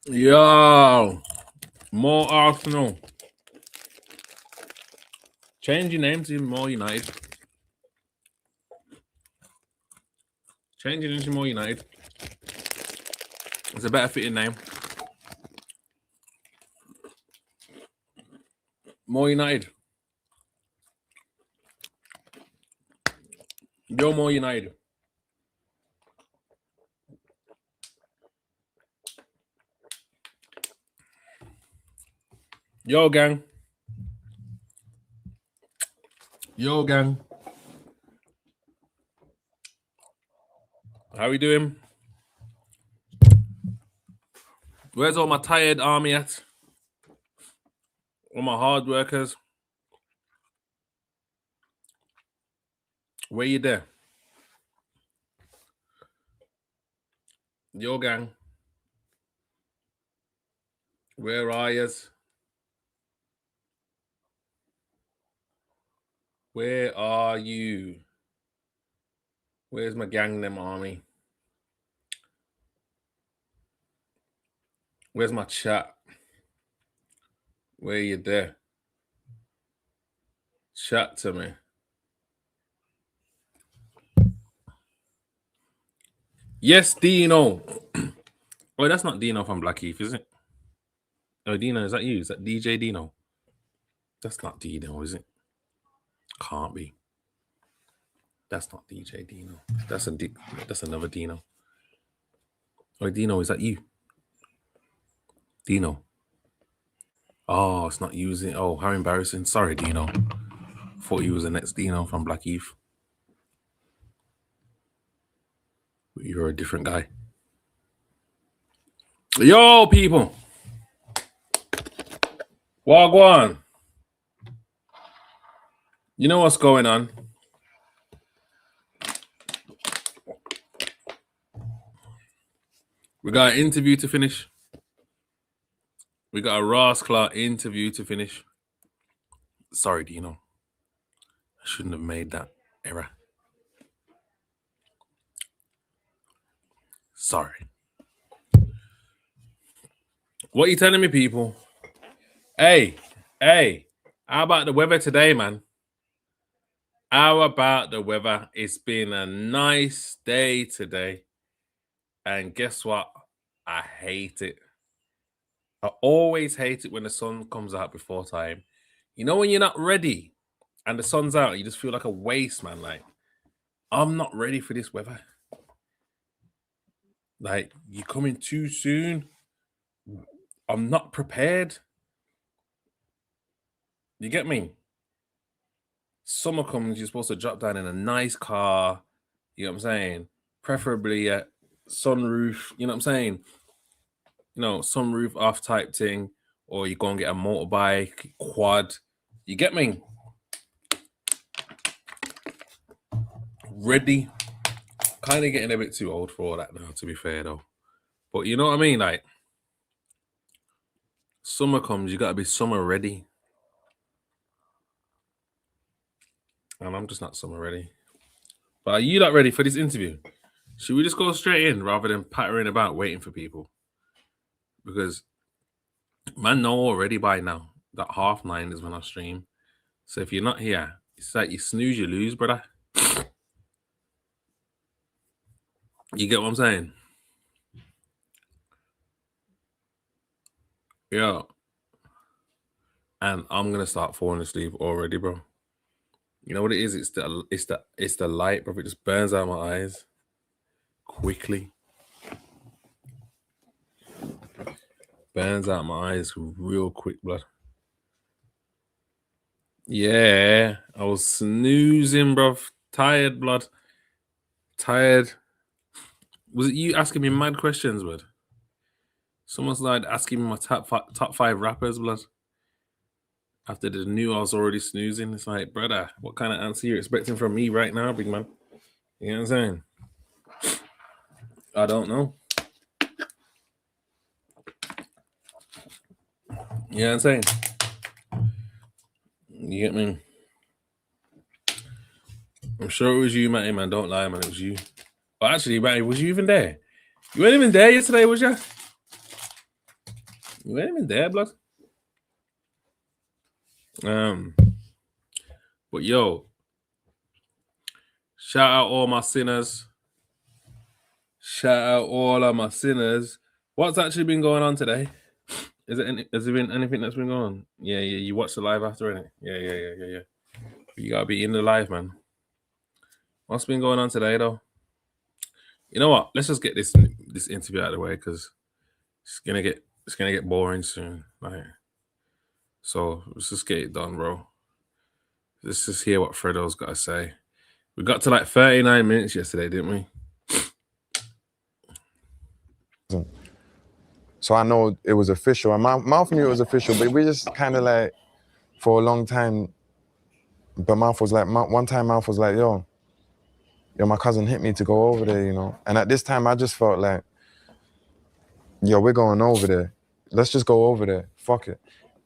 Yo, more Arsenal. Change your name to More United. Change it into More United. It's a better fitting name. More United. Yo, More United. Yo, gang. Yo, gang. How we doing? Where's all my tired army at? All my hard workers? Where you there? Yo, gang. Where are yous? Where are you? Where's my gang, them army? Where's my chat? Where you there? Chat to me. Yes, Dino. Oh, that's not Dino from Blackheath, is it? Oh, Dino, is that you? Is that DJ Dino? That's not Dino, is it? Can't be. That's not DJ Dino. That's another Dino. Oh, Dino, is that you? Dino. Oh, it's not you, is it? Oh, how embarrassing. Sorry, Dino. Thought you was the next Dino from Blackheath. But you're a different guy. Yo, people. Wagwan. You know what's going on? We got an interview to finish. We got a Ross Clark interview to finish. Sorry, Dino. I shouldn't have made that error. Sorry. What are you telling me, people? Hey, how about the weather today, man? How about the weather? It's been a nice day today. And guess what? I hate it. I always hate it when the sun comes out before time. You know when you're not ready and the sun's out, you just feel like a waste, man. Like, I'm not ready for this weather. Like, you're coming too soon. I'm not prepared. You get me? Summer comes, you're supposed to drop down in a nice car. You know what I'm saying? Preferably a sunroof. You know what I'm saying? You know, sunroof off type thing. Or you go and get a motorbike, quad. You get me? Ready. Kind of getting a bit too old for all that now, to be fair, though. But you know what I mean? Like, summer comes, you got to be summer ready. And I'm just not summer ready. But are you not ready for this interview? Should we just go straight in rather than pattering about waiting for people? Because man know already by now that 9:30 is when I stream. So if you're not here, it's like you snooze, you lose, brother. You get what I'm saying? Yeah. And I'm gonna start falling asleep already, bro. You know what it is? It's the light, bro. It just burns out my eyes quickly. Burns out my eyes real quick, blood. Yeah, I was snoozing, bro. Tired, blood. Tired. Was it you asking me mad questions, blood? Someone's like asking me my top five rappers, blood. After they knew I was already snoozing, it's like, brother, what kind of answer you're expecting from me right now, big man? You know what I'm saying? I don't know. You know what I'm saying? You get me? I'm sure it was you, Matty, man. Don't lie, man. It was you. But actually, Matty, was you even there? You weren't even there yesterday, was you? You ain't even there, blood. But yo, shout out all my sinners. Shout out all of my sinners. What's actually been going on today? Has there been anything that's been going on? Yeah. You watched the live after, innit? Yeah. You gotta be in the live, man. What's been going on today, though? You know what? Let's just get this interview out of the way because it's gonna get boring soon. Right? So let's just get it done, bro. Let's just hear what Fredo's got to say. We got to like 39 minutes yesterday, didn't we? So I know it was official, and Mouth knew it was official, but we just kind of like, for a long time, but Mouth was like, one time Mouth was like, yo, my cousin hit me to go over there, you know? And at this time, I just felt like, yo, we're going over there. Let's just go over there, fuck it.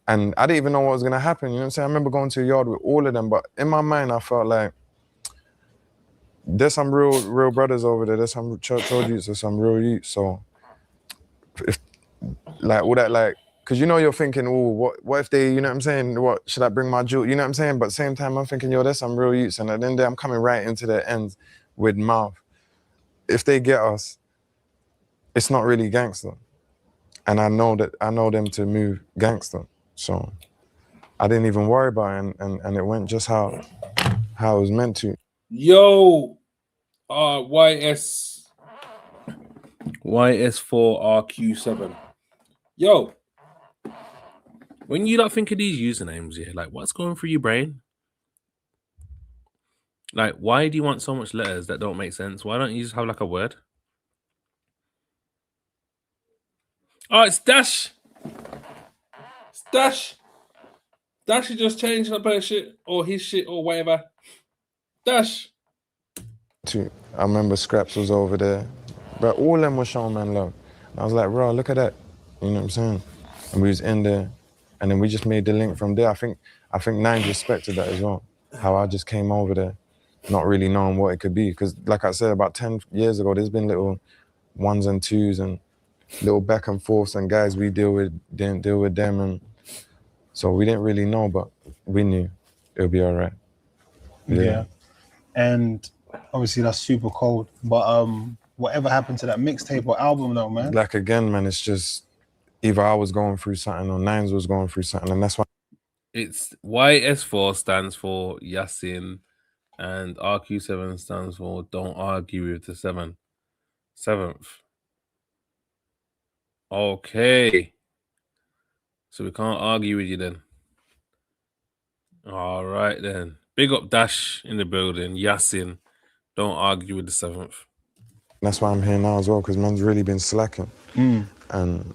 And I didn't even know what was gonna happen, you know what I'm saying? I remember going to a yard with all of them, but in my mind, I felt like, there's some real brothers over there, there's some church old youths, there's some real youths, so, if, like, all that, like, because you know you're thinking, oh, what if they, you know what I'm saying, what, should I bring my jewel, you know what I'm saying? But at the same time, I'm thinking, yo, there's some real youths, and at the end of the day, I'm coming right into the ends with Mouth. If they get us, it's not really gangster. And I know them to move gangster. So I didn't even worry about it, and it went just how it was meant to. Yo, YS4RQ7. Yo, when you don't think of these usernames, yeah, like what's going through your brain? Like, why do you want so much letters that don't make sense? Why don't you just have like a word? Oh, it's Dash. It's Dash. Dash is just changing up her shit or his shit or whatever. Dash. I remember Scraps was over there, but all of them were showing man love. And I was like, bro, look at that. You know what I'm saying? And we was in there, and then we just made the link from there. I think Nines respected that as well. How I just came over there, not really knowing what it could be. Because like I said, about 10 years ago, there's been little ones and twos and little back and forths, and guys we didn't deal with them, and so we didn't really know, but we knew it would be all right. Yeah. And obviously that's super cold, but whatever happened to that mixtape or album though, man? Like again, man, it's just either I was going through something or Nines was going through something, and that's why. It's YS4 stands for Yasin, and RQ7 stands for Don't Argue with the Seventh. Okay. So we can't argue with you then. All right then. Big up Dash in the building. Yasin, don't argue with the Seventh. That's why I'm here now as well, because man's really been slacking. And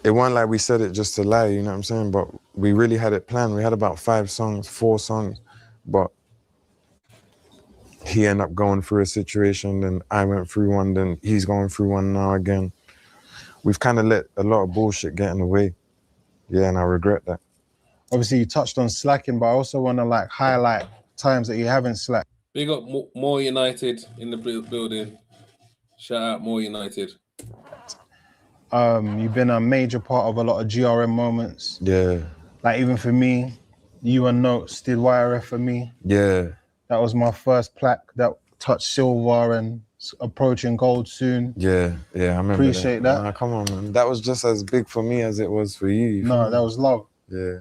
it wasn't like we said it just to lie, you know what I'm saying? But we really had it planned. We had about 4 songs, but he ended up going through a situation, then I went through one, then he's going through one now again. We've kind of let a lot of bullshit get in the way. Yeah, and I regret that. Obviously, you touched on slacking, but I also want to like highlight times that you haven't slacked. Big up More United in the building. Shout out More United. You've been a major part of a lot of GRM moments. Yeah. Like even for me, you and Notes did YRF for me. Yeah. That was my first plaque that touched silver and approaching gold soon. Yeah, I remember. Appreciate that. Nah, come on, man. That was just as big for me as it was for you. No, that was love. Yeah.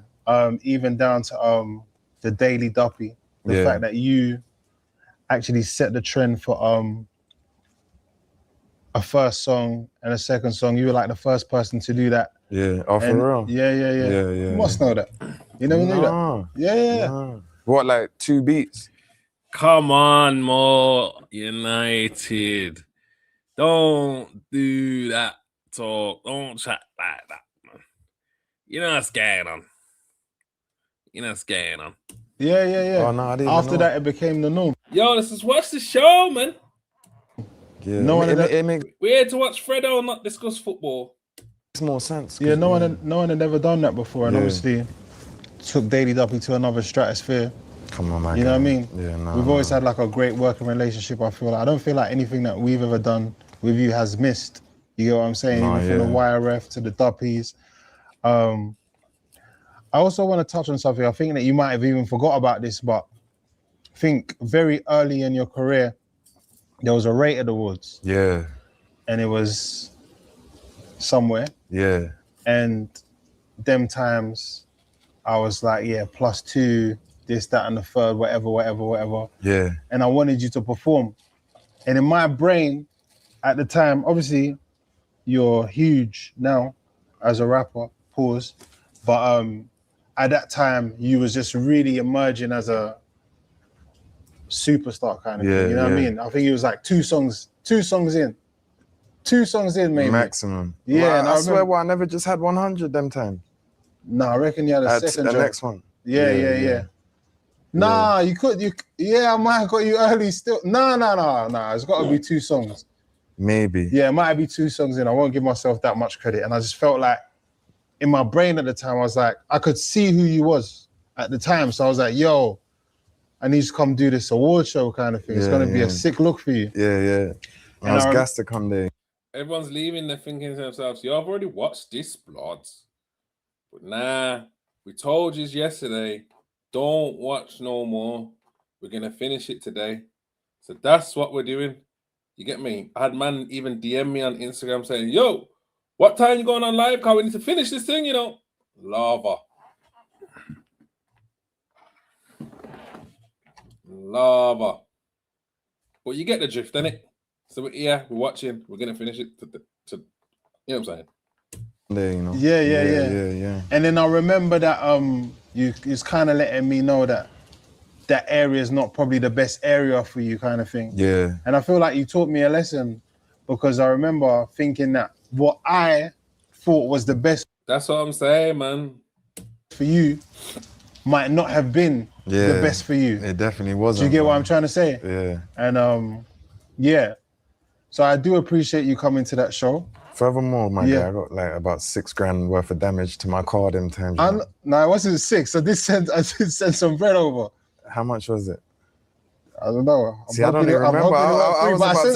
Even down to the Daily Duppy. The fact that you actually set the trend for a first song and a second song. You were like the first person to do that. Yeah, oh, for real? Yeah. You must know that. You never knew that? Yeah. Nah. What, like 2 beats? Come on, More United. Don't do that talk. Don't chat like that, man. You're not scared on. Yeah. Oh, no, I didn't After know. that, it became the norm. Yo, let's just watch the show, man. Yeah, it makes We're here to watch Fredo, not discuss football. more sense. Yeah, no one had ever done that before, and obviously took Daily Duppy to another stratosphere. Come on, man. You know what I mean? Yeah, no. We've always had like a great working relationship. I don't feel like anything that we've ever done with you has missed. You get what I'm saying? No, Even from the YRF to the Duppies. I also want to touch on something. I think that you might have even forgot about this, but I think very early in your career, there was a Rated Awards. Yeah. And it was somewhere. Yeah. And them times, I was like, yeah, +2, this, that, and the third, whatever. Yeah. And I wanted you to perform. And in my brain, at the time, obviously, you're huge now as a rapper, pause. But at that time, you was just really emerging as a superstar kind of thing. You know what I mean? I think it was like two songs in. 2 songs in, maybe. Maximum. Yeah, well, and I swear, I never just had 100 them time. No, I reckon you had a second the job. next one. Yeah. Nah, you could. I might have got you early still. No. It's got to be 2 songs. Maybe. Yeah, it might be 2 songs in. I won't give myself that much credit. And I just felt like, in my brain at the time, I was like, I could see who you was at the time. So I was like, yo, I need to come do this award show kind of thing. It's going to be a sick look for you. Yeah. I was gassed to come there. Everyone's leaving, they're thinking to themselves, yo, I've already watched this, blood. But nah, we told you yesterday, don't watch no more. We're going to finish it today. So that's what we're doing. You get me? I had man even DM me on Instagram saying, yo, what time you going on live? Because we need to finish this thing, you know. Lava. But you get the drift, innit? So we're here, we're watching, we're going to finish it to you know what I'm saying? There, you know. Yeah. And then I remember that you was kind of letting me know that area is not probably the best area for you kind of thing. Yeah. And I feel like you taught me a lesson, because I remember thinking that what I thought was the best. That's what I'm saying, man. For you might not have been the best for you. It definitely wasn't. Do you get what I'm trying to say? Yeah. And yeah. So I do appreciate you coming to that show. Furthermore, my guy, I got like about $6,000 worth of damage to my car them times. No, it wasn't 6. I did send some bread over. How much was it? I don't know. See, I don't even remember. I sent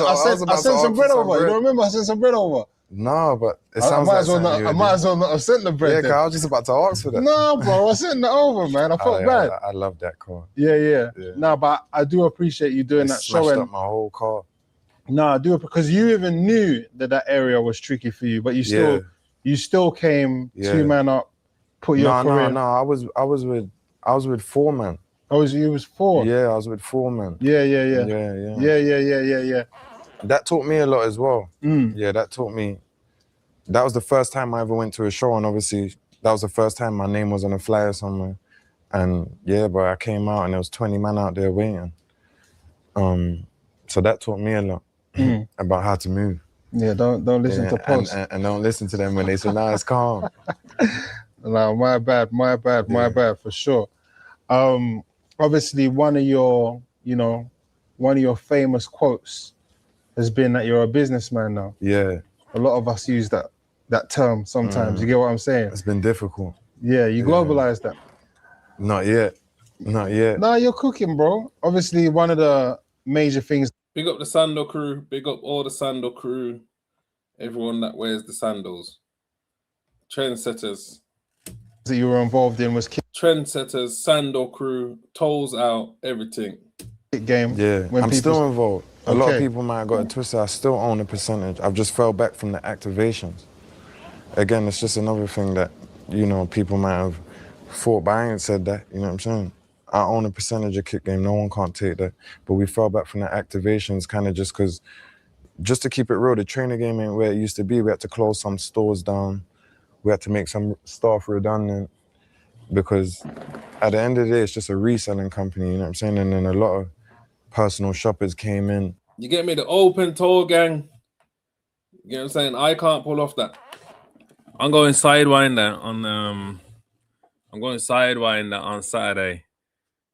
some bread over. You don't remember? I sent some bread over. No, but it sounds like I might as well not have sent the bread. Yeah, I was just about to ask for that. No, bro, I sent it over, man. I felt bad. I love that car. Yeah. No, but I do appreciate you doing that show. Smashed up my whole car. No, I do, because you even knew that area was tricky for you, but you still came 2 man up, put your career. No. I was with 4 man. You was 4? Yeah, I was with 4 man. Yeah. That taught me a lot as well. Mm. Yeah, that taught me. That was the first time I ever went to a show, and obviously that was the first time my name was on a flyer somewhere. And yeah, bro, I came out and there was 20 man out there waiting. So that taught me a lot about how to move. Yeah, don't listen to posts. And don't listen to them when they say, nah, it's calm. No, my bad, for sure. Obviously, one of your famous quotes has been that you're a businessman now. Yeah. A lot of us use that term sometimes. You get what I'm saying? It's been difficult. Yeah, you globalized that. Not yet. No, you're cooking, bro. Obviously, one of the major things. Big up the sandal crew. Big up all the sandal crew. Everyone that wears the sandals. Trendsetters. That you were involved in was Trendsetters, sandal crew, tolls out, everything. Game. Yeah, I'm still involved. A lot of people might have got it twisted. I still own a percentage. I've just fell back from the activations. Again, it's just another thing that, people might have thought, but I ain't said that, you know what I'm saying? I own a percentage of Kick Game. No one can't take that. But we fell back from the activations kind of just to keep it real, the trainer game ain't where it used to be. We had to close some stores down. We had to make some staff redundant, because at the end of the day, it's just a reselling company, you know what I'm saying? And then a lot of personal shoppers came in. You get me? The open toe gang. You know what I'm saying? I can't pull off that. I'm going sidewinder on Saturday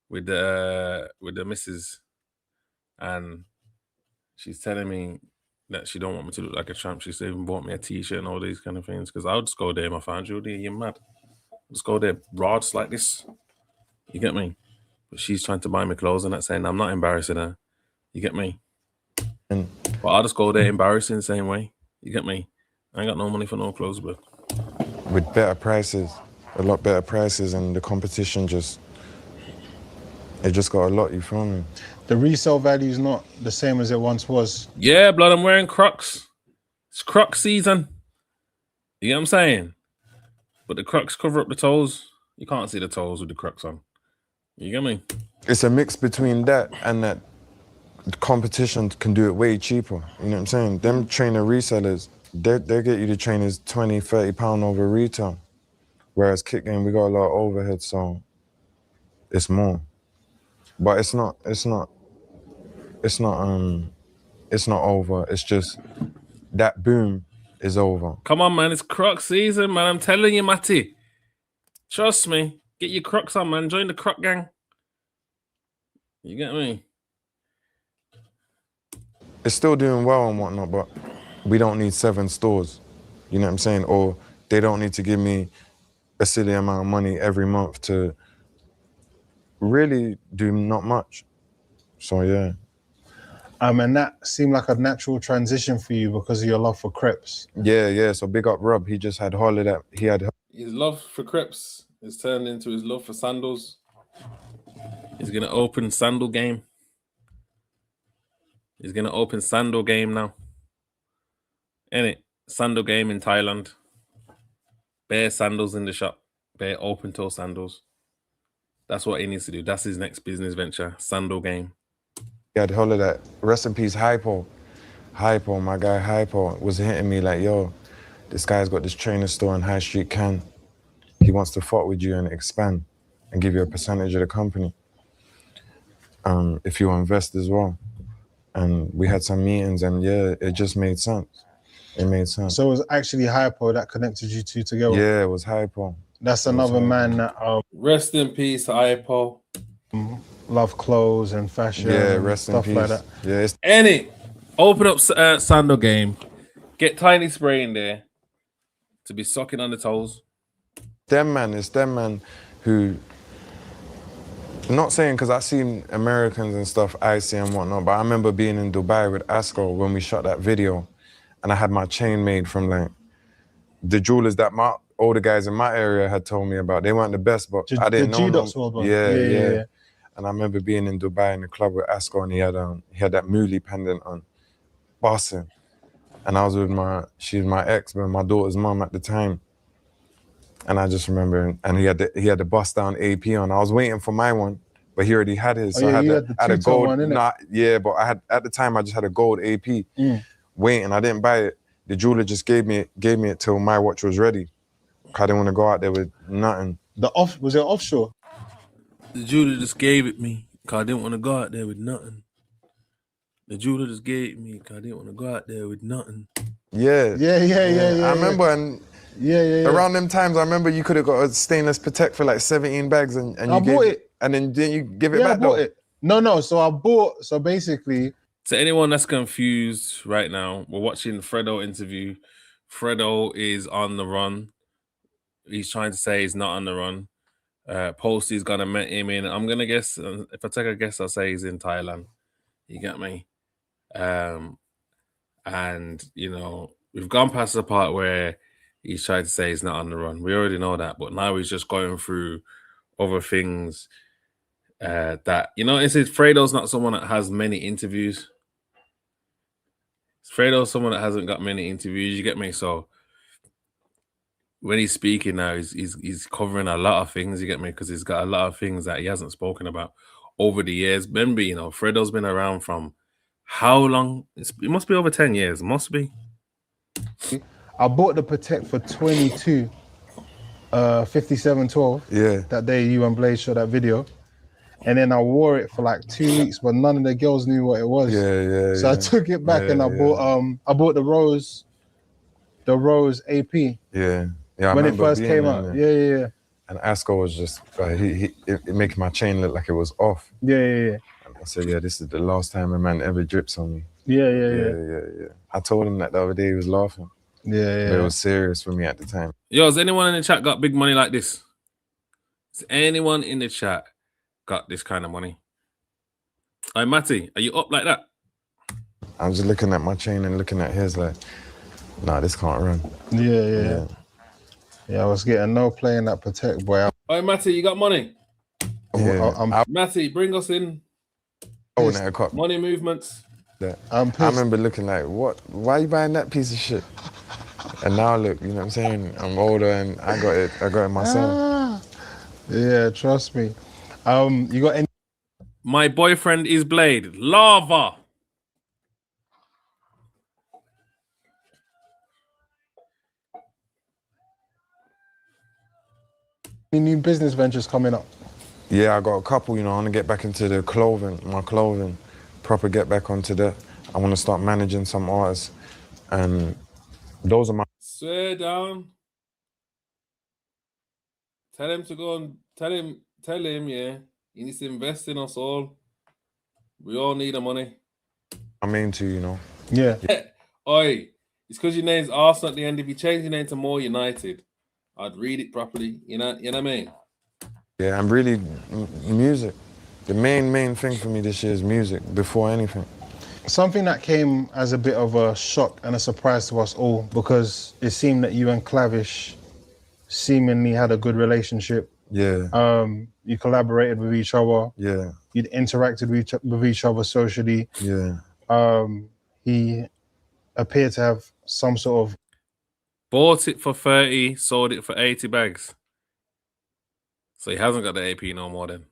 with the missus, and she's telling me that she don't want me to look like a tramp. She's even bought me a t-shirt and all these kind of things, because I'll just go there, my fan, Judy, you're mad. Just go there, rods like this. You get me? But she's trying to buy me clothes and that, saying I'm not embarrassing her. You get me? But I'll just go there embarrassing the same way. You get me? I ain't got no money for no clothes, but with better prices, a lot better prices, and the competition it just got a lot, you feel me? The resale value is not the same as it once was. Yeah, blood, I'm wearing Crocs. It's Croc season. You get what I'm saying? But the Crocs cover up the toes. You can't see the toes with the Crocs on. You get me? It's a mix between that and that the competition can do it way cheaper. You know what I'm saying? Them trainer resellers, they get you the trainers 20, 30 pound over retail. Whereas Kick Game, we got a lot of overhead, so it's more. But it's not over. It's just that boom is over. Come on, man. It's Croc season, man. I'm telling you, Matty. Trust me. Get your Crocs on, man. Join the Croc gang. You get me? It's still doing well and whatnot, but we don't need 7 stores. You know what I'm saying? Or they don't need to give me a silly amount of money every month to really do not much. So yeah. And that seemed like a natural transition for you because of your love for crepes. Yeah. So big up Rob. He just had holiday. He had His love for crepes is turned into his love for sandals. He's gonna open sandal game. He's gonna open sandal game now. Innit? Sandal game in Thailand. Bare sandals in the shop. Bare open toe sandals. That's what he needs to do. That's his next business venture. Sandal game. He had holiday. Rest in peace, Hypo. Hypo, my guy Hypo was hitting me like, yo, this guy's got this trainer store in High Street Can. He wants to fuck with you and expand and give you a percentage of the company. If you invest as well. And we had some meetings and yeah, it just made sense. It made sense. So it was actually Hypo that connected you two together. Yeah, it was Hypo. That's another man that Rest in peace, Hypo. love clothes and fashion. Yeah, and rest in stuff peace. like that. Yeah, Open up sandal game. Get Tiny Spray in there to be sucking on the toes. it's them man who, not saying because I've seen Americans and stuff, icy and whatnot, but I remember being in Dubai with Asco when we shot that video and I had my chain made from like the jewelers that my older guys in my area had told me about. They weren't the best, but I didn't know them. Yeah. And I remember being in Dubai in the club with Asco and he had that Mooley pendant on, bossing. And I was with she was my ex, but my daughter's mom at the time. And I just remember, and he had the bust down AP on. I was waiting for my one, but he already had his. So I had a gold one, but I had at the time I just had a gold AP. Waiting, I didn't buy it. The jeweler just gave me it till my watch was ready. I didn't want to go out there with nothing. Was it offshore? The jeweler just gave it me because I didn't want to go out there with nothing. The jeweler just gave it me because I didn't want to go out there with nothing. Yeah. I remember, and around them times, I remember you could have got a stainless Protect for like 17 bags, and you bought it. And then didn't you give it back? I bought it. No. So basically. To anyone that's confused right now, we're watching the Fredo interview. Fredo is on the run. He's trying to say he's not on the run. Posty's gonna met him in. I'm gonna guess. If I take a guess, I'll say he's in Thailand. You get me? And we've gone past the part where he's trying to say he's not on the run. We already know that, but now he's just going through other things that it's Fredo's not someone that has many interviews. Fredo's someone that hasn't got many interviews. You get me? So when he's speaking now, he's covering a lot of things. You get me? Because he's got a lot of things that he hasn't spoken about over the years. Remember, Fredo's been around from how long? It must be over 10 years. Must be. I bought the Protect for 22, 57.12. Yeah. That day you and Blaze shot that video. And then I wore it for like 2 weeks, but none of the girls knew what it was. Yeah. So I took it back and I bought the Rose AP. Yeah. When it first came out. Yeah. And Asco was just it making my chain look like it was off. Yeah. And I said, yeah, this is the last time a man ever drips on me. Yeah. I told him that the other day. He was laughing. Yeah. But it was serious for me at the time. Yo, has anyone in the chat got big money like this? Has anyone in the chat got this kind of money? Hey, Matty, are you up like that? I'm just looking at my chain and looking at his like, nah, this can't run. Yeah. Yeah, I was getting no play in that Protect, boy. Hey, Matty, you got money? Yeah, I'm Matty, bring us in. I wouldn't have caught Money movements. that. I'm I pissed. remember looking like, what? Why you buying that piece of shit? And now look, you know what I'm saying? I'm older and I got it myself. Yeah, trust me. You got any My boyfriend is Blade. Lava. new business ventures coming up? Yeah, I got a couple, you know, I want to get back into the my clothing, proper get back onto that. I want to start managing some artists, and those are my... Swear down. Tell him to go and tell him, yeah, he needs to invest in us all. We all need the money. I'm into, you know. Yeah. Oi, it's because your name's Arsenal at the end. If you change your name to More United, I'd read it properly. You know what I mean? Yeah, I'm really music. The main thing for me this year is music before anything. Something that came as a bit of a shock and a surprise to us all, because it seemed that you and Clavish seemingly had a good relationship. Yeah. You collaborated with each other. Yeah. You'd interacted with each other socially. Yeah. He appeared to have some sort of... Bought it for 30, sold it for 80 bags. So he hasn't got the AP no more then.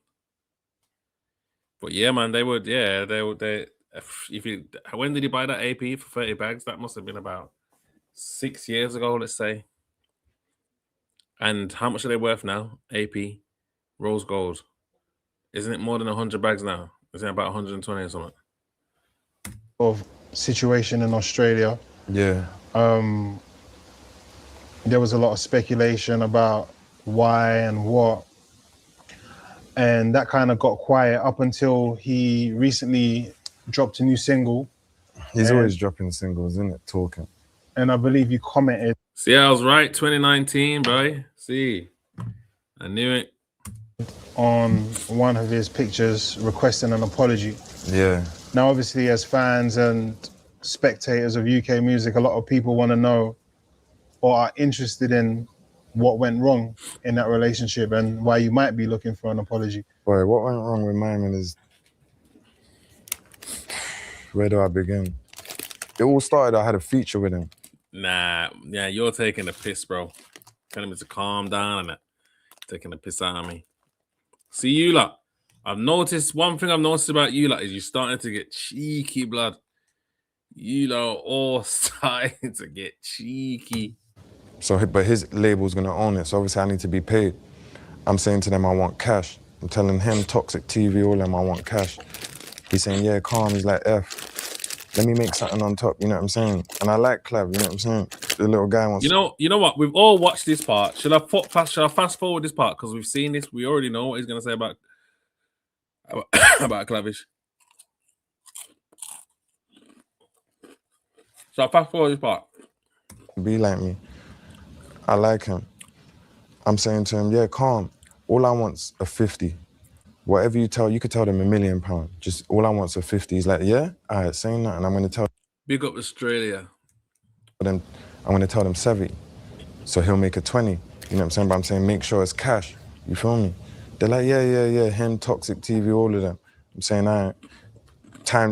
But yeah, man, they would. If you, when did he buy that AP for 30 bags? That must have been about 6 years ago, let's say. And how much are they worth now? AP, rose gold. Isn't it more than 100 bags now? Isn't it about 120 or something? Of situation in Australia. Yeah. There was a lot of speculation about why and what. And that kind of got quiet up until he recently dropped a new single. He's always dropping singles, isn't it? Talking. And I believe you commented. See, I was right. 2019, bro. See, I knew it. On one of his pictures requesting an apology. Yeah. Now, obviously, as fans and spectators of UK music, a lot of people want to know or are interested in what went wrong in that relationship and why you might be looking for an apology. Boy, what went wrong with my man is... Where do I begin? It all started, I had a feature with him. Nah, yeah, you're taking a piss, bro. Telling me to calm down and that. Taking a piss out of me. See, you lot, I've noticed, one thing I've noticed about you lot is you're starting to get cheeky, blood. You lot are all starting to get cheeky. So, but his label's gonna own it, so obviously I need to be paid. I'm saying to them, I want cash. I'm telling him, Toxic TV, all them, I want cash. He's saying, yeah, calm. He's like, F, let me make something on top, you know what I'm saying? And I like Clav, you know what I'm saying? The little guy wants... You know what? We've all watched this part. Should I fast forward this part? Because we've seen this. We already know what he's going to say about Clavish. So I fast forward this part. Be like me. I like him. I'm saying to him, yeah, calm. All I want's a 50. Whatever you could tell them £1 million. Just all I want's a 50. He's like, yeah? All right, saying that. And I'm going to tell Big up Australia. them, I'm going to tell them 70. So he'll make a 20. You know what I'm saying? But I'm saying make sure it's cash. You feel me? They're like, yeah. Him, Toxic TV, all of them. I'm saying, all right.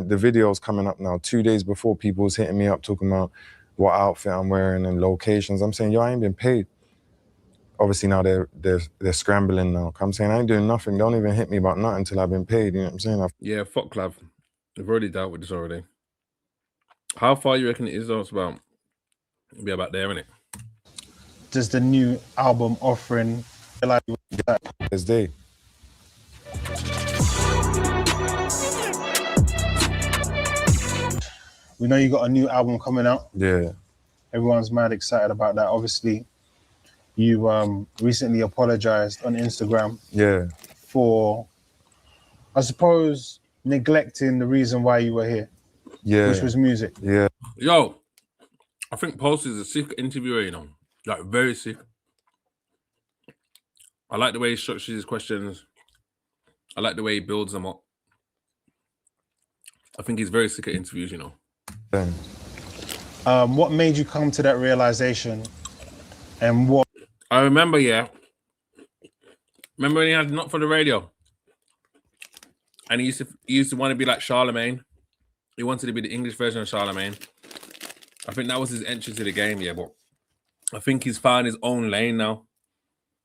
The video's coming up now. 2 days before, people's hitting me up talking about what outfit I'm wearing and locations. I'm saying, yo, I ain't been paid. Obviously now they're scrambling now. I'm saying I ain't doing nothing. Don't even hit me about nothing until I've been paid. You know what I'm saying? Yeah, fuck Clav. We've already dealt with this already. How far you reckon it is though? It's about, it'll be about there, innit? Does the new album offering like This day. We know you got a new album coming out. Yeah. Everyone's mad excited about that. Obviously, you recently apologized on Instagram. Yeah. For, I suppose, neglecting the reason why you were here. Yeah. Which was music. Yeah. Yo, I think Post is a sick interviewer, you know. Like, very sick. I like the way he structures his questions. I like the way he builds them up. I think he's very sick at interviews, you know. What made you come to that realization, and what I remember, yeah. Remember when he had Not for the Radio? And he used to want to be like Charlemagne. He wanted to be the English version of Charlemagne. I think that was his entry to the game, yeah. But I think he's found his own lane now,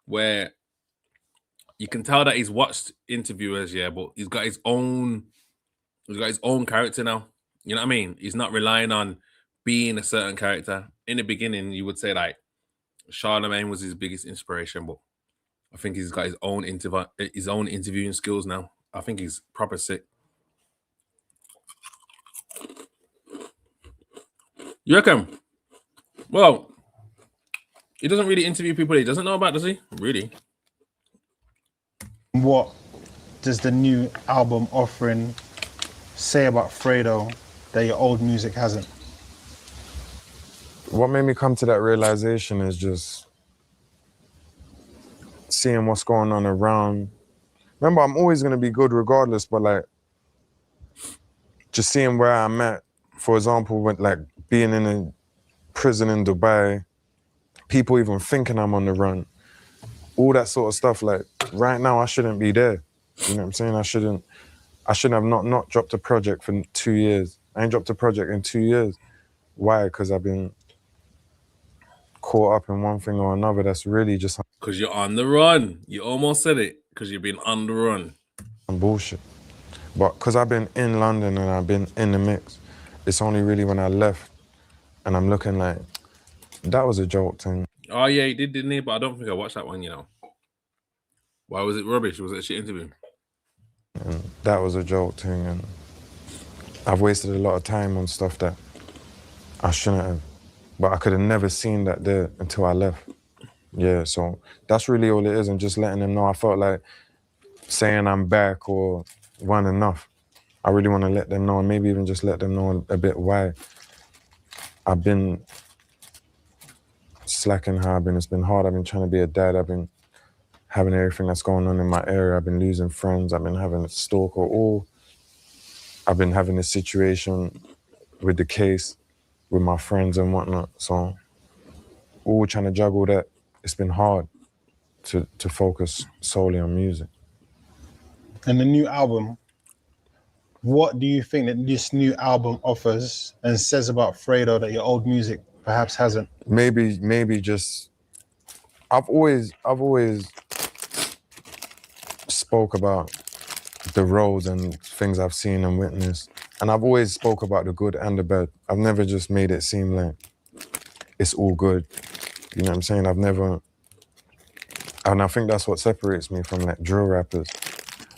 where you can tell that he's watched interviewers, yeah, but he's got his own character now. You know what I mean? He's not relying on being a certain character. In the beginning, you would say like Charlemagne was his biggest inspiration, but I think he's got his own interviewing skills now. I think he's proper sick. You reckon? Well, he doesn't really interview people he doesn't know about, does he? Really? What does the new album offering say about Fredo that your old music hasn't? What made me come to that realization is just seeing what's going on around. Remember, I'm always going to be good regardless, but like just seeing where I'm at, for example, with like being in a prison in Dubai, people even thinking I'm on the run, all that sort of stuff. Like right now, I shouldn't be there. You know what I'm saying? I shouldn't have not dropped a project for 2 years. I ain't dropped a project in 2 years. Why? Because I've been caught up in one thing or another that's really just Because you're on the run. You almost said it. Because you've been on the run. bullshit. But because I've been in London and I've been in the mix, it's only really when I left and I'm looking like, that was a joke thing. Oh, yeah, he did, didn't he? But I don't think I watched that one, you know. Why was it rubbish? Was it a shit interview? And that was a joke thing. And I've wasted a lot of time on stuff that I shouldn't have. But I could have never seen that there until I left. Yeah, so that's really all it is. And just letting them know. I felt like saying I'm back or wasn't enough. I really want to let them know, and maybe even just let them know a bit why I've been slacking how I've been. It's been hard. I've been trying to be a dad. I've been having everything that's going on in my area. I've been losing friends. I've been having a stalker. I've been having a situation with the case with my friends and whatnot. So all trying to juggle that. It's been hard to focus solely on music. And the new album, what do you think that this new album offers and says about Fredo that your old music perhaps hasn't? Maybe just I've always spoke about the roads and things I've seen and witnessed, and I've always spoke about the good and the bad. I've never just made it seem like it's all good. You know what I'm saying? And I think that's what separates me from like drill rappers.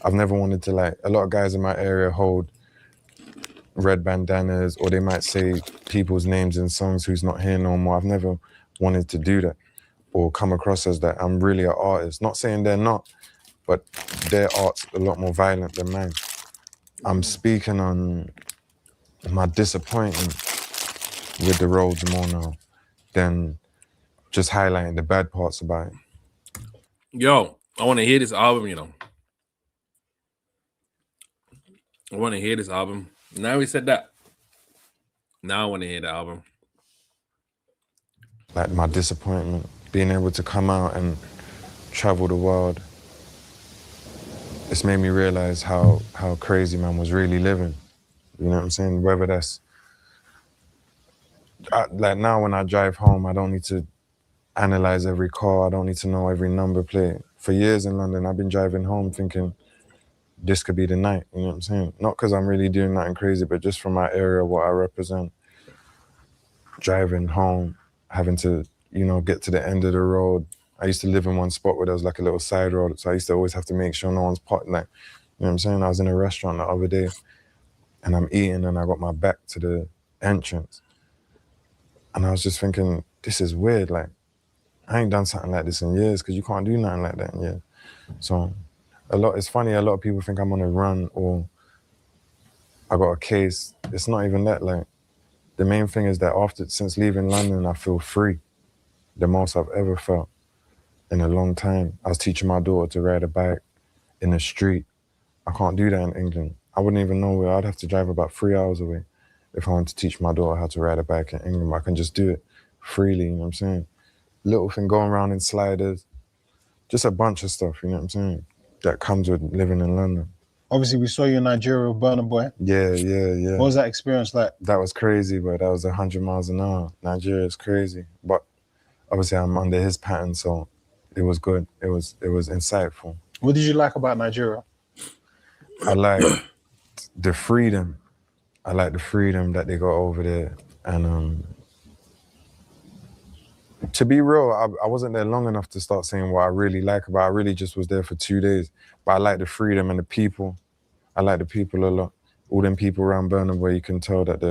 I've never wanted to like, a lot of guys in my area hold red bandanas, or they might say people's names in songs who's not here no more. I've never wanted to do that or come across as that. I'm really an artist. Not saying they're not, but their art's a lot more violent than mine. I'm speaking on my disappointment with the roads more now than just highlighting the bad parts about it. Yo, I want to hear this album, you know. I want to hear this album. Now he said that. Now I want to hear the album. Like my disappointment, being able to come out and travel the world, it's made me realize how crazy man was really living. You know what I'm saying? Whether that's, like now when I drive home, I don't need to analyze every car. I don't need to know every number plate. For years in London, I've been driving home thinking this could be the night, you know what I'm saying? Not because I'm really doing nothing crazy, but just from my area, what I represent. Driving home, having to, you know, get to the end of the road. I used to live in one spot where there was like a little side road, so I used to always have to make sure no one's potting, like, you know what I'm saying? I was in a restaurant the other day and I'm eating and I got my back to the entrance. And I was just thinking, this is weird, like, I ain't done something like this in years because you can't do nothing like that in years. So it's funny, a lot of people think I'm on a run or I got a case. It's not even that, like, the main thing is that since leaving London, I feel free. The most I've ever felt in a long time. I was teaching my daughter to ride a bike in the street. I can't do that in England. I wouldn't even know where. I'd have to drive about 3 hours away if I wanted to teach my daughter how to ride a bike in England. I can just do it freely, you know what I'm saying? little thing, going around in sliders, just a bunch of stuff, you know what I'm saying, that comes with living in London. Obviously, we saw you in Nigeria with Burna Boy. Yeah. What was that experience like? That was crazy, but that was 100 miles an hour. Nigeria is crazy, but obviously I'm under his pattern, so it was good. It was insightful. What did you like about Nigeria? I like the freedom. I like the freedom that they got over there. And to be real, I wasn't there long enough to start saying what I really like about it. I really just was there for 2 days. But I like the freedom and the people. I like the people a lot. All them people around Burnham where you can tell that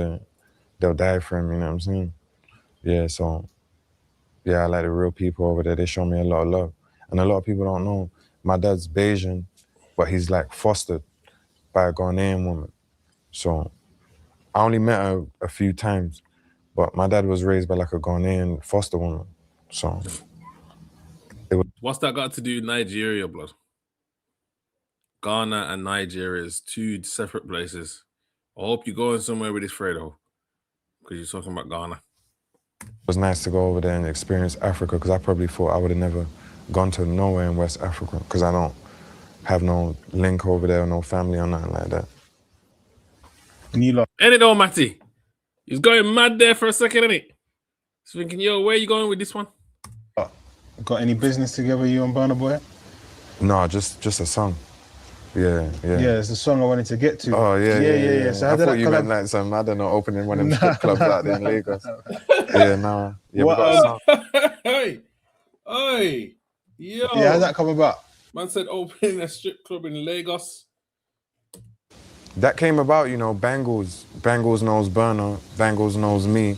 they'll die for him, you know what I'm saying? Yeah, so, yeah, I like the real people over there. They show me a lot of love. And a lot of people don't know. My dad's Bayesian, but he's like fostered by a Ghanaian woman. So I only met her a few times, but my dad was raised by like a Ghanaian foster woman. So what's that got to do with Nigeria, blood? Ghana and Nigeria is two separate places. I hope you're going somewhere with this, Fredo, because you're talking about Ghana. it was nice to go over there and experience Africa, because I probably thought I would have never gone to nowhere in West Africa, because I don't have no link over there, no family or nothing like that. And you lot, Ain't it though, Matty? He's going mad there for a second, innit? He's thinking, yo, where you going with this one? got any business together, you and Burna Boy? No, just a song. Yeah. Yeah, it's the song I wanted to get to. Oh, yeah. So how I did thought that you meant like some, I don't know, opening one of them strip clubs out there in Lagos. Yeah, nah. Yeah, we got a song. Hey, yo. Yeah, how'd that come about? Man said opening a strip club in Lagos. That came about, you know, Bangles knows Burna, Bangles knows me.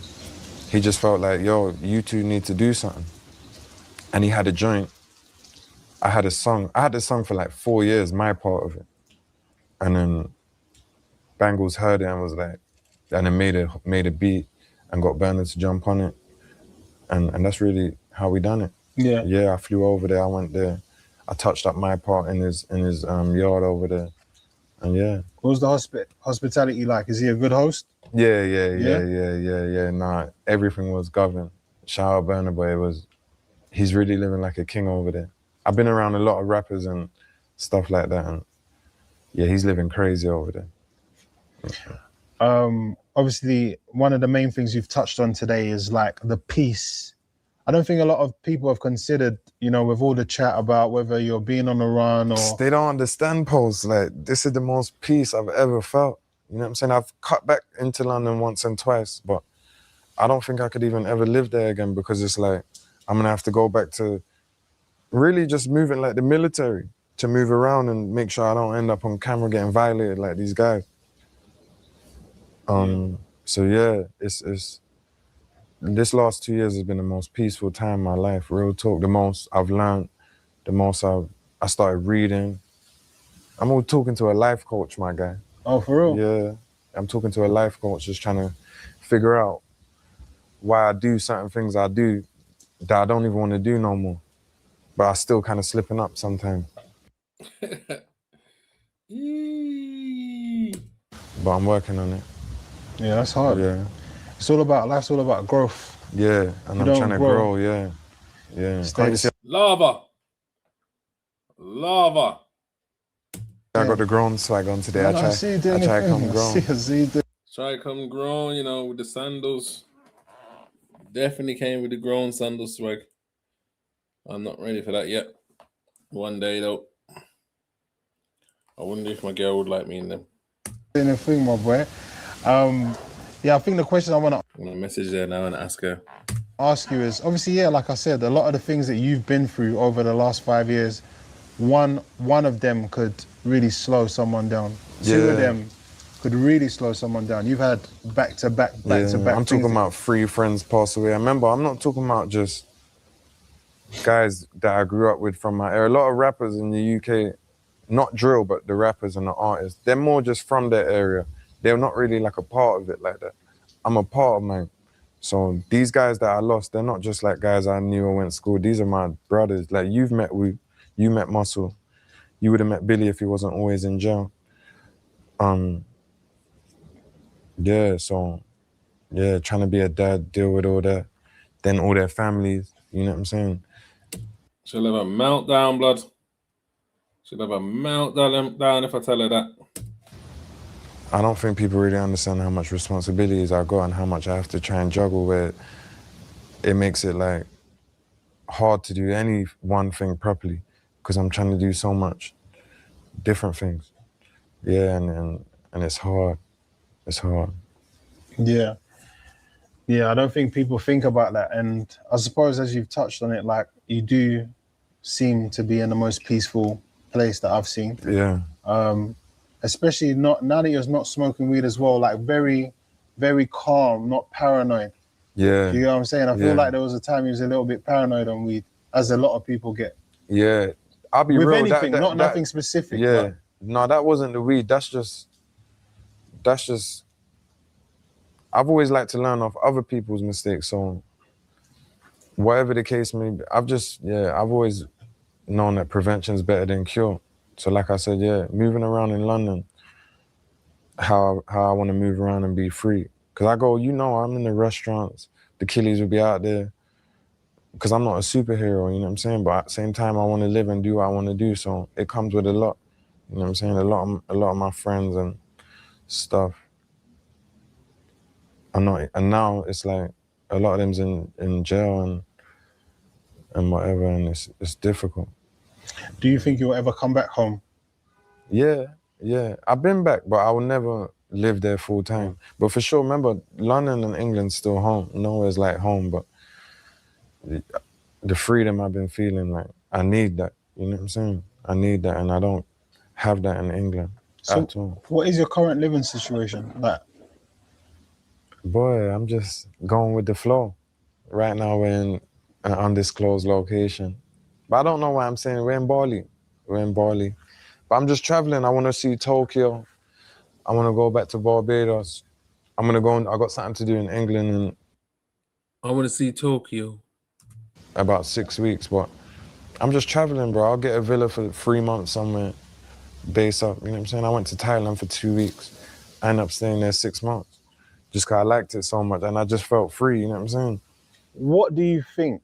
He just felt like, yo, you two need to do something. And he had a joint. I had the song for like 4 years, my part of it. And then Bangles heard it and was like, and then made a beat and got Burna to jump on it. And that's really how we done it. Yeah. Yeah, I flew over there, I went there. I touched up my part in his yard over there. And yeah. What was the hospitality like? Is he a good host? Yeah. Nah, everything was governed. Shout out Burna Boy, he's really living like a king over there. I've been around a lot of rappers and stuff like that, and yeah, he's living crazy over there. Obviously, one of the main things you've touched on today is like the peace. I don't think a lot of people have considered, you know, with all the chat about whether you're being on the run or... They don't understand, Pulse. Like, this is the most peace I've ever felt. You know what I'm saying? I've cut back into London once and twice, but I don't think I could even ever live there again, because it's like, I'm gonna have to go back to really just moving like the military, to move around and make sure I don't end up on camera getting violated like these guys. So yeah, it's this last 2 years has been the most peaceful time in my life, real talk. The most I've learned, the most I started reading. I'm all talking to a life coach, my guy. Oh, for real? Yeah, I'm talking to a life coach, just trying to figure out why I do certain things I do that I don't even want to do no more, but I still kind of slipping up sometimes. But I'm working on it. Yeah, that's hard. Yeah. Life's all about growth. Yeah, and I'm trying to grow, yeah. Lava. I got the grown swag on today. I try to come grown. Try come grown, you know, with the sandals. Definitely came with the grown sandal swag. I'm not ready for that yet. One day though. I wonder if my girl would like me in them. Doing a thing, my boy. Yeah, I think the question I'm gonna message there now and ask her. Ask you is, obviously, yeah, like I said, a lot of the things that you've been through over the last 5 years, one of them could really slow someone down. Two of them could really slow someone down. You've had back-to-back. I'm talking about 3 friends pass away. Remember, I'm not talking about just guys that I grew up with from my era. A lot of rappers in the UK, not drill, but the rappers and the artists, they're more just from their area. They're not really like a part of it like that. I'm a part of mine. So these guys that I lost, they're not just like guys I knew or went to school. These are my brothers. Like you met Muscle. You would have met Billy if he wasn't always in jail. Yeah, so yeah, trying to be a dad, deal with all that. Then all their families. You know what I'm saying? She'll have a meltdown, blood. She'll have a meltdown if I tell her that. I don't think people really understand how much responsibilities I got and how much I have to try and juggle, where it makes it like hard to do any one thing properly because I'm trying to do so much different things. Yeah, and it's hard. It's hard. Yeah. Yeah, I don't think people think about that. And I suppose as you've touched on it, like you do seem to be in the most peaceful place that I've seen. Yeah. Especially not now that you're not smoking weed as well, like very, very calm, not paranoid. Yeah. Do you know what I'm saying? I feel Yeah. like there was a time he was a little bit paranoid on weed, as a lot of people get. Yeah. I'll be With real. anything, nothing specific. Yeah. But No, that wasn't the weed. That's just I've always liked to learn off other people's mistakes. So whatever the case may be, I've always known that prevention is better than cure. So like I said, yeah, moving around in London, how I want to move around and be free. Cause I go, I'm in the restaurants, the killies will be out there. Cause I'm not a superhero, you know what I'm saying? But at the same time, I want to live and do what I want to do. So it comes with a lot, you know what I'm saying? A lot of my friends and stuff. And now it's like a lot of them's in jail and whatever, and it's difficult. do you think you'll ever come back home? Yeah. I've been back, but I will never live there full time. But for sure, remember, London and England's still home. Nowhere's like home, but the freedom I've been feeling, like, I need that. You know what I'm saying? I need that, and I don't have that in England at all. What is your current living situation like? Boy, I'm just going with the flow. Right now, we're in an undisclosed location. But I don't know why I'm saying we're in Bali. But I'm just traveling. I want to see Tokyo. I want to go back to Barbados. I'm going to go, I got something to do in England in I want to see Tokyo. about 6 weeks, but I'm just traveling, bro. I'll get a villa for 3 months somewhere, base up, you know what I'm saying? I went to Thailand for 2 weeks. I ended up staying there 6 months. Just because I liked it so much and I just felt free, you know what I'm saying? What do you think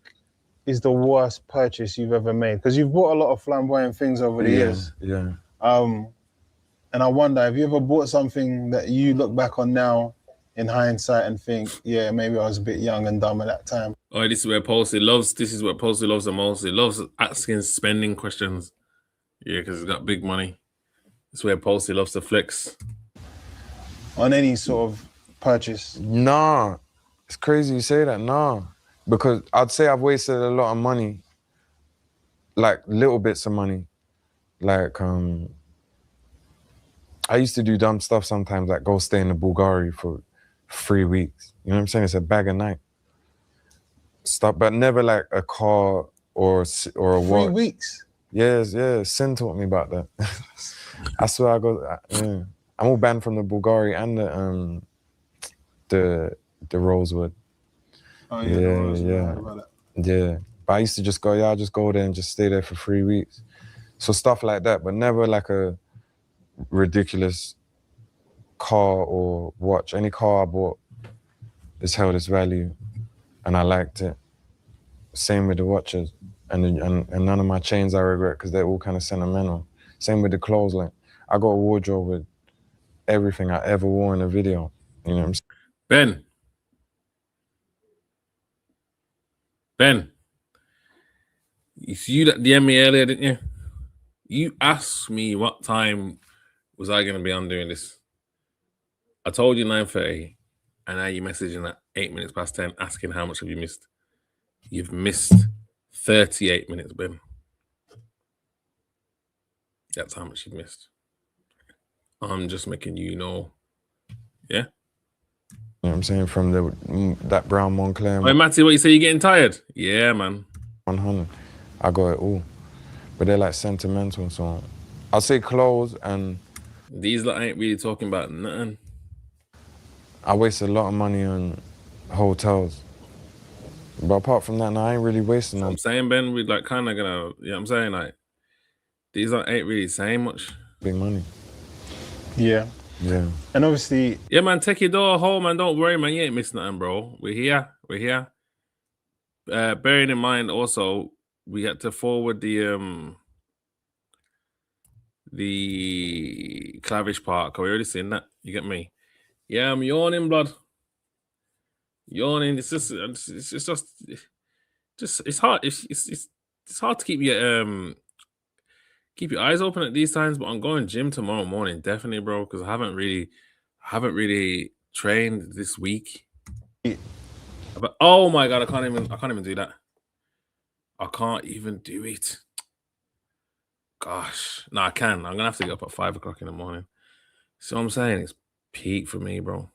is the worst purchase you've ever made? Because you've bought a lot of flamboyant things over the years. Yeah. And I wonder, have you ever bought something that you look back on now in hindsight and think, yeah, maybe I was a bit young and dumb at that time? Oh, this is what Posty loves the most. He loves asking spending questions. Yeah, because he's got big money. That's where Posty loves to flex. On any sort of purchase? Nah, it's crazy you say that, nah. Because I'd say I've wasted a lot of money, like little bits of money. Like, I used to do dumb stuff sometimes, like go stay in the Bulgari for 3 weeks. You know what I'm saying? It's a bag a night. Stuff, but never like a car or a watch. 3 weeks? Yeah, Sin taught me about that. I swear yeah. I'm all banned from the Bulgari and the Rosewood. Oh yeah, the Rosewood, I heard about that. Yeah. But I used to just go, I'll just go there and just stay there for 3 weeks. So stuff like that, but never like a ridiculous car or watch. Any car I bought has held its value and I liked it. Same with the watches. And none of my chains I regret because they're all kind of sentimental. Same with the clothes. Like, I got a wardrobe with everything I ever wore in a video. You know what I'm saying? Ben, it's you that DM'd me earlier, didn't you? You asked me what time was I going to be on doing this. I told you 9:30, and now you're messaging at 8 minutes past 10 asking how much have you missed. You've missed 38 minutes, Ben. That's how much you've missed. I'm just making you know. Yeah? You know what I'm saying? From that brown Montclair. Hey, Matty, what you say? You getting tired? Yeah, man. 100. I got it all. But they're like sentimental, so I'll say clothes and... These lot ain't really talking about nothing. I waste a lot of money on hotels. But apart from that, no, I ain't really wasting So I'm saying, Ben, we like kind of gonna, you know what I'm saying? Like, these lot ain't really saying much. Big money. Yeah. Yeah. And obviously... Yeah, man, take your door home, man. Don't worry, man. You ain't missing nothing, bro. We're here. Bearing in mind also, we had to forward the Clavish part. We already seen that. You get me? Yeah, I'm yawning, blood. Yawning. It's just it's hard. It's hard to keep your eyes open at these times. But I'm going gym tomorrow morning, definitely, bro, because I haven't really trained this week. But oh my god, I can't even do that. I can't even do it. Gosh, no, I can. I'm gonna have to get up at 5 o'clock in the morning. So I'm saying it's peak for me, bro.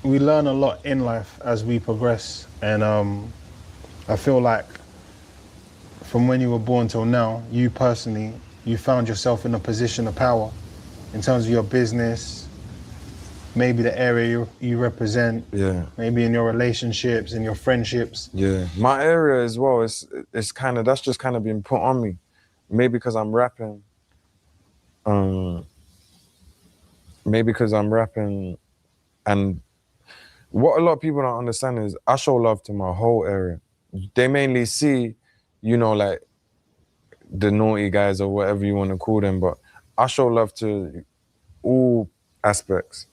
We learn a lot in life as we progress, and I feel like from when you were born till now, you personally, you found yourself in a position of power in terms of your business, maybe the area you represent, Yeah. maybe in your relationships, in your friendships. Yeah. My area as well, it's kind of, that's just kind of been put on me. Maybe because I'm rapping. And what a lot of people don't understand is I show love to my whole area. They mainly see, you know, like the naughty guys or whatever you want to call them, but I show love to all aspects.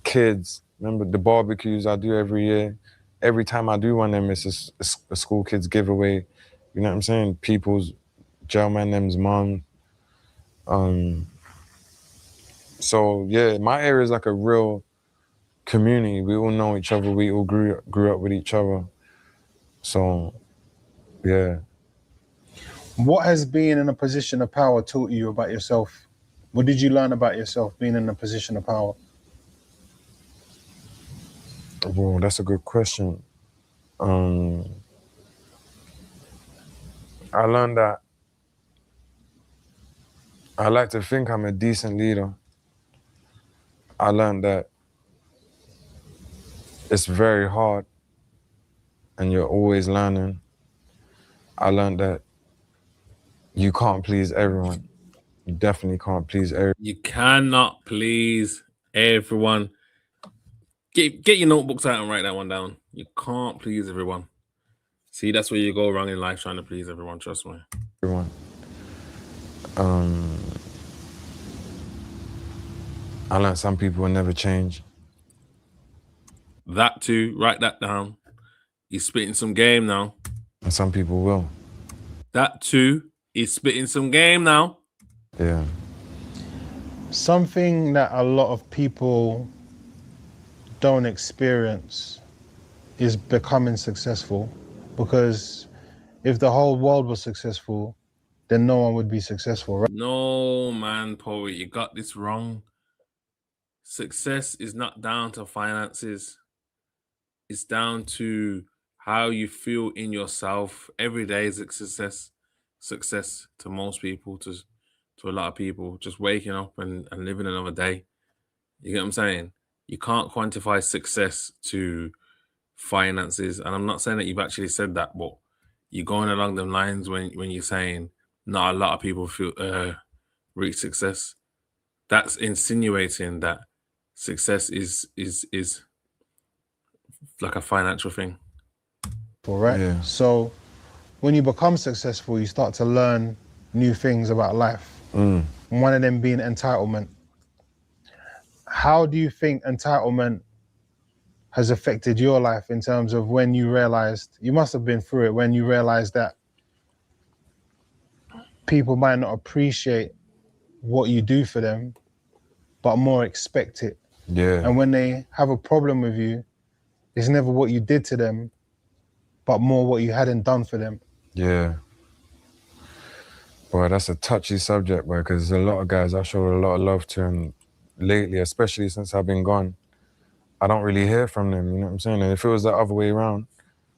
Kids, remember the barbecues I do every year. Every time I do one of them, it's a school kids giveaway. You know what I'm saying? People's, jailman them's mom. So yeah, my area is like a real community. We all know each other. We all grew up with each other. So yeah. What has being in a position of power taught you about yourself? What did you learn about yourself being in a position of power? Well, that's a good question. I learned that I like to think I'm a decent leader. I learned that it's very hard and you're always learning. I learned that you can't please everyone. You definitely can't please everyone. You cannot please everyone. Get your notebooks out and write that one down. You can't please everyone. See, that's where you go wrong in life, trying to please everyone. Trust me. I learned some people will never change. That too, write that down. You're spitting some game now. And some people will. That too is spitting some game now. Yeah. Something that a lot of people don't experience is becoming successful, because if the whole world was successful, then no one would be successful, right? No, man, poet, you got this wrong. Success is not down to finances. It's down to how you feel in yourself. Every day is a success. Success to most people, to a lot of people, just waking up and living another day. You get what I'm saying? You can't quantify success to finances. And I'm not saying that you've actually said that, but you're going along them lines when you're saying not a lot of people feel reach success. That's insinuating that success is like a financial thing. Right? Yeah. So when you become successful, you start to learn new things about life. One of them being entitlement. How do you think entitlement has affected your life in terms of when you realized, you must have been through it, when you realized that people might not appreciate what you do for them, but more expect it. Yeah. And when they have a problem with you, it's never what you did to them, but more what you hadn't done for them. Yeah. Boy, that's a touchy subject, boy, because there's a lot of guys I showed a lot of love to, and lately, especially since I've been gone, I don't really hear from them, you know what I'm saying? And if it was the other way around,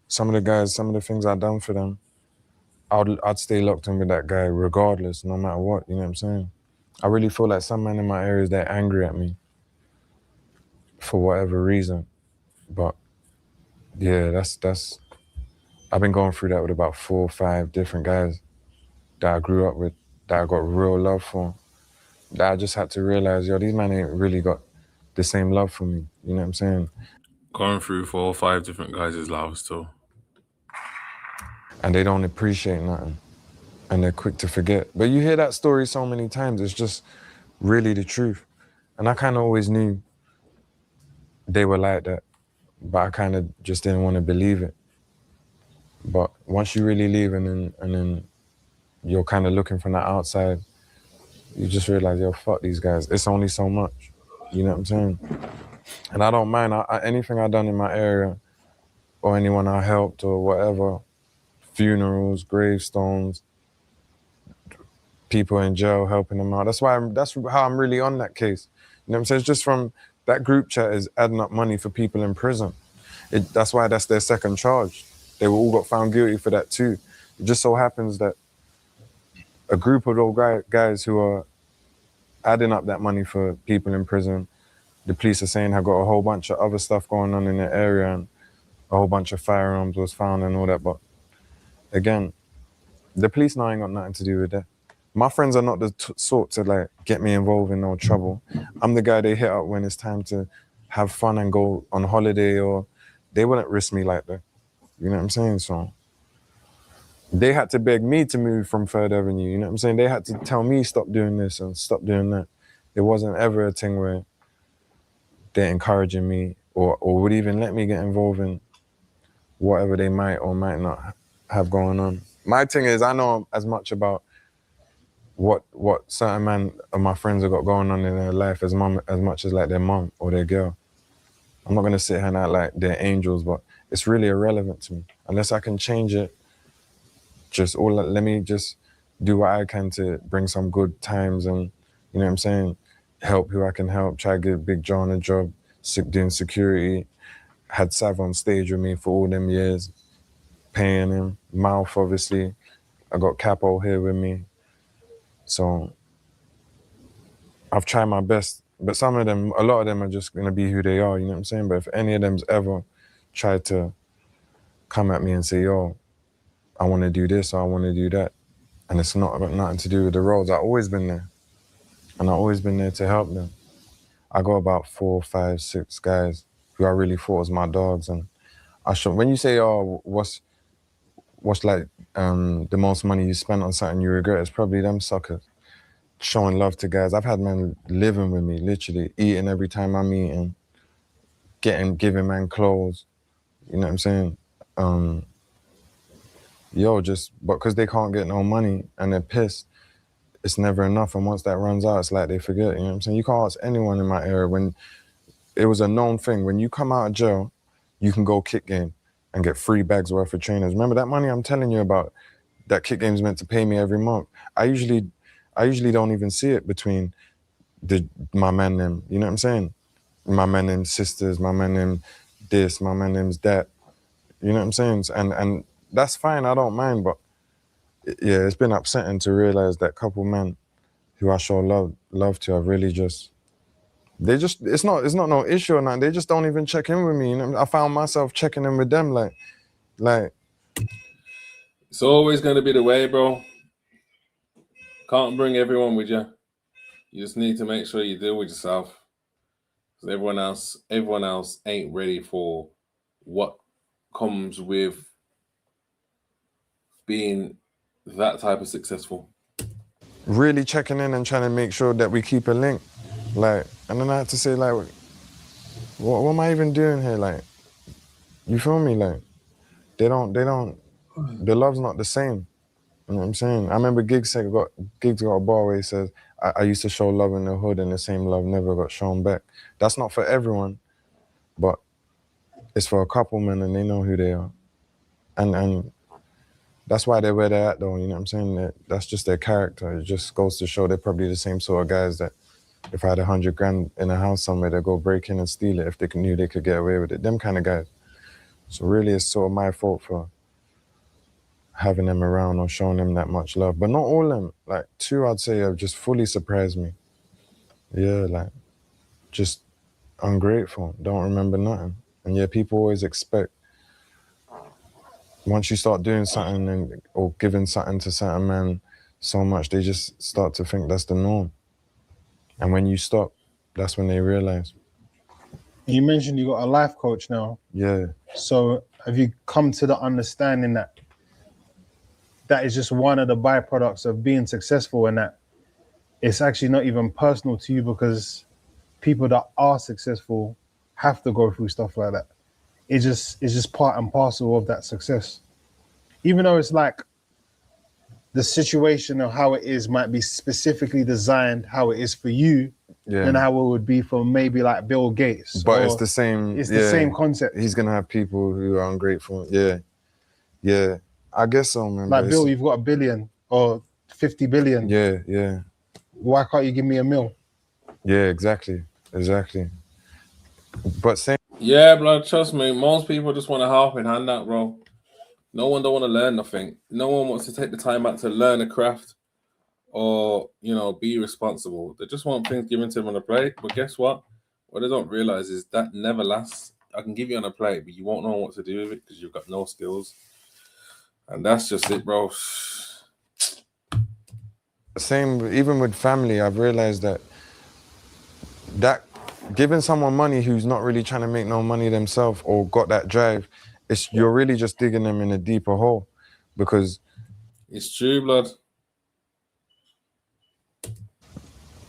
some of the guys, some of the things I've done for them, I'd stay locked in with that guy regardless, no matter what, you know what I'm saying? I really feel like some men in my area, they're angry at me for whatever reason. But yeah, that's I've been going through that with about 4 or 5 different guys that I grew up with, that I got real love for, that I just had to realize, yo, these men ain't really got the same love for me, you know what I'm saying? Going through 4 or 5 different guys is love still. and they don't appreciate nothing, and they're quick to forget. But you hear that story so many times, it's just really the truth. And I kind of always knew they were like that, but I kind of just didn't want to believe it. But once you really leave and then you're kind of looking from the outside, you just realize, yo, fuck these guys. It's only so much. You know what I'm saying? And I don't mind. Anything I done in my area or anyone I helped or whatever, funerals, gravestones, people in jail, helping them out. That's how I'm really on that case. You know what I'm saying? It's just from that group chat is adding up money for people in prison. That's why that's their second charge. They were all got found guilty for that too. It just so happens that a group of those guys who are adding up that money for people in prison, the police are saying have got a whole bunch of other stuff going on in the area, and a whole bunch of firearms was found and all that. But again, the police now ain't got nothing to do with that. My friends are not the sort to like get me involved in no trouble. I'm the guy they hit up when it's time to have fun and go on holiday, or they wouldn't risk me like that. You know what I'm saying? So they had to beg me to move from Third Avenue. You know what I'm saying? They had to tell me stop doing this and stop doing that. It wasn't ever a thing where they're encouraging me or would even let me get involved in whatever they might or might not have going on. My thing is, I know as much about what certain men of my friends have got going on in their life as much as like their mom or their girl. I'm not gonna sit here and act like they're angels, but it's really irrelevant to me. Unless I can change it, let me just do what I can to bring some good times and, you know what I'm saying, help who I can help, try to give Big John a job, doing security. Had Sav on stage with me for all them years, paying him. Mouth, obviously. I got Capo here with me. So I've tried my best, but a lot of them are just gonna be who they are, you know what I'm saying? But if any of them's ever tried to come at me and say, yo, I wanna do this or I wanna do that, and it's not got nothing to do with the roles, I've always been there. And I've always been there to help them. I got about 4, 5, 6 guys who I really thought was my dogs. And when you say, oh, what's like the most money you spent on something you regret, it's probably them suckers. Showing love to guys. I've had men living with me, literally, eating every time I'm eating, giving man clothes, you know what I'm saying? But because they can't get no money and they're pissed, it's never enough. And once that runs out, it's like they forget, you know what I'm saying? You can't ask anyone in my area when it was a known thing. When you come out of jail, you can go kick game and get 3 bags worth of trainers. Remember that money I'm telling you about, that kick game's meant to pay me every month. I usually don't even see it between my man them, you know what I'm saying? My man them sisters, my man them this, my man them's that. You know what I'm saying? And that's fine, I don't mind, but yeah, it's been upsetting to realize that couple men who I show love to are really it's not no issue or nothing. They just don't even check in with me. You know? I found myself checking in with them like. It's always going to be the way, bro. Can't bring everyone with you. You just need to make sure you deal with yourself. Because everyone else ain't ready for what comes with being that type of successful. Really checking in and trying to make sure that we keep a link. Like, and then I had to say, like, what am I even doing here? Like, you feel me? Like, the love's not the same. You know what I'm saying? I remember Giggs got a bar where he says, I used to show love in the hood and the same love never got shown back. That's not for everyone, but it's for a couple men and they know who they are. And that's why they're where they're at though, you know what I'm saying? That's just their character. It just goes to show they're probably the same sort of guys that if I had 100 grand in a house somewhere, they'd go break in and steal it if they knew they could get away with it. Them kind of guys. So really it's sort of my fault for having them around or showing them that much love. But not all of them. Like 2, I'd say, have just fully surprised me. Yeah, like just ungrateful, don't remember nothing. And yeah, people always expect, once you start doing something or giving something to certain men so much, they just start to think that's the norm. And when you stop, that's when they realize. You mentioned you got a life coach now. Yeah. So have you come to the understanding that that is just one of the byproducts of being successful, and that it's actually not even personal to you, because people that are successful have to go through stuff like that. It's just part and parcel of that success. Even though it's like the situation of how it is might be specifically designed how it is for you, than how it would be for maybe like Bill Gates. But it's the same. It's the same concept. He's gonna have people who are ungrateful. Yeah. I guess so, man. Like, Bill, you've got 1 billion or 50 billion. Yeah. Why can't you give me $1 million? Yeah, exactly. But same. Yeah, blood, trust me, most people just want a helping hand out, bro. No one don't want to learn nothing. No one wants to take the time out to learn a craft or, be responsible. They just want things given to them on a plate. But guess what? What they don't realize is that never lasts. I can give you on a plate, but you won't know what to do with it because you've got no skills. And that's just it, bro. Same, even with family, I've realized that giving someone money who's not really trying to make no money themselves or got that drive, you're really just digging them in a deeper hole, because it's true, blood.